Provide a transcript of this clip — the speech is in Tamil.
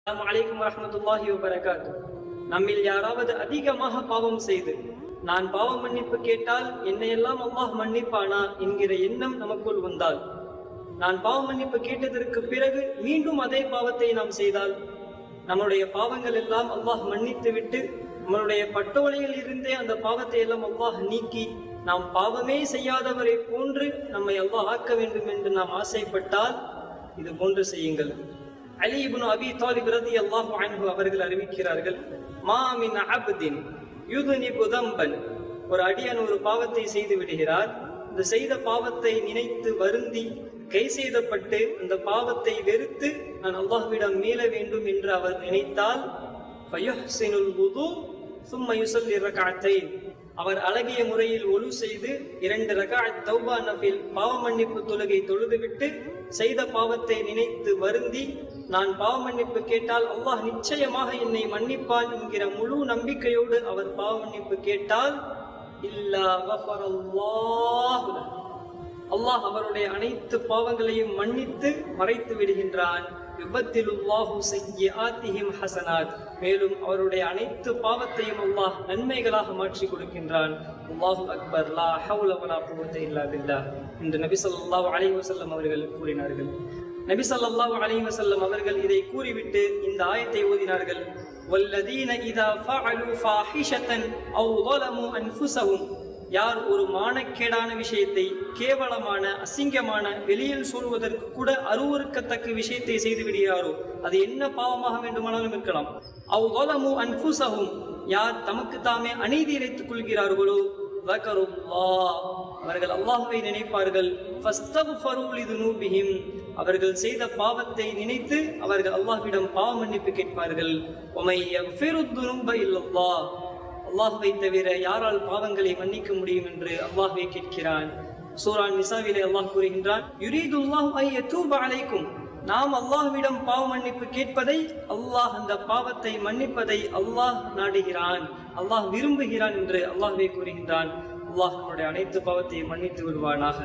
அஸ்ஸலாமு அலைக்கும் வரஹ்மத்துல்லாஹி வபரகாத்துஹு. நம்மில் யாராவது அதிகமாக பாவம் செய்து நான் பாவ மன்னிப்பு கேட்டால் என்னையெல்லாம் அல்லாஹ் மன்னிப்பானா என்கிற எண்ணம் நமக்குள் வந்தால், நான் பாவ மன்னிப்பு கேட்டதற்கு பிறகு மீண்டும் அதே பாவத்தை நாம் செய்தால், நம்முடைய பாவங்கள் எல்லாம் அல்லாஹ் மன்னித்து விட்டு நம்மளுடைய பட்டோலையில் இருந்தே அந்த பாவத்தை எல்லாம் அல்லாஹ் நீக்கி நாம் பாவமே செய்யாதவரை போன்று நம்மை அல்லாஹ் ஆக்க வேண்டும் என்று நாம் ஆசைப்பட்டால் இது போன்று செய்யுங்கள். அலி இப்னு அபி தாலிப் ரலியல்லாஹு அன்ஹு அவர்கள் அறிவிக்கிறார்கள், மா மின் அப்தின் யுذنب ذنبا, ஒரு அடியான் ஒரு பாவத்தை செய்து விடுகிறார். இந்த செய்த பாவத்தை நினைத்து வருந்தி கை செய்தப்பட்டு அந்த பாவத்தை வெறுத்து நான் அல்லாஹ்விடம் மீள வேண்டும் என்று அவர் நினைத்தால், ஃபயுஹ்சினுல் வுது ثم يصلي ركعتين, அவர் அழகிய முறையில் ஒழு செய்து 2 ரக்அத் தௌபா நஃபில் பாவ மன்னிப்பு தொழுகை தொழுதுவிட்டு செய்த பாவத்தை நினைத்து வருந்தி நான் பாவ மன்னிப்பு கேட்டால் அல்லாஹ் நிச்சயமாக என்னை மன்னிப்பான் என்கிற முழு நம்பிக்கையோடு அவர் பாவ மன்னிப்பு கேட்டால், இல்லா கஃபரல்லாஹு லஹு, அல்லாஹ் அவருடைய அனைத்து பாவங்களையும் மன்னித்து மறைத்து விடுகின்றான். யுபத்திலுல்லாஹு ஸய்யிஆத்திஹிம் ஹஸனாத், மேலும் அவருடைய அனைத்து பாவத்தையும் அல்லாஹ் நன்மைகளாக மாற்றி கொடுக்கின்றான். அல்லாஹு அக்பர், லா ஹவ்ல வலா குவத்த இல்லா பில்லாஹ் என்று நபி ஸல்லல்லாஹு அலைஹி வஸல்லம் அவர்கள் கூறினார்கள். நபி ஸல்லல்லாஹு அலைஹி வஸல்லம் அவர்கள் இதை கூறிவிட்டு இந்த ஆயத்தை ஓதினார்கள். வல்லதீன இதா ஃபஅலு ஃபாஹிஷத்தன் அவ் ظلموا அன்ஃபுஸஹும், யார் ஒரு மானக்கேடான விஷயத்தை, கேவலமான அசிங்கமான வெளியில் சொல்வதற்கு கூட அருவருக்கத்தக்க விஷயத்தை செய்து விடுகிறாரோ, அது என்ன பாவமாக வேண்டுமானாலும் இருக்கலாம். அவ் ظلموا அன்ஃபுஸஹும், யார் தமக்கு தாமே அநீதி இழைத்துக் கொள்கிறார்களோ, ذكرுல்லாஹ், அவர்கள் அல்லாஹ்வை நினைப்பார்கள். ஃபஸ்தக்ஃபரு லிதுனூபிஹிம், அவர்கள் செய்த பாவத்தை நினைத்து அவர்கள் அல்லாஹ்விடம் பாவ மன்னிப்பு கேட்பார்கள். வமை யக்ஃபிருத் துனூப இல்லல்லாஹ், அல்லாஹ்வை தவிர யாரால் பாவங்களை மன்னிக்க முடியும் என்று அல்லாஹ்வை கேட்கிறான். சூரா நிசாவிலே அல்லாஹ் கூறுகின்றான், யுரீதுல்லாஹு அன் யதூப அலைக்கும், நாம் அல்லாஹ்விடம் பாவ மன்னிப்பு கேட்பதை அல்லாஹ் அந்த பாவத்தை மன்னிப்பதை அல்லாஹ் நாடுகிறான், அல்லாஹ் விரும்புகிறான் என்று அல்லாஹ்வை கூறுகின்றான். அல்லாஹ் நம்முடைய அனைத்து பாவத்தையும் மன்னித்து விடுவானாக.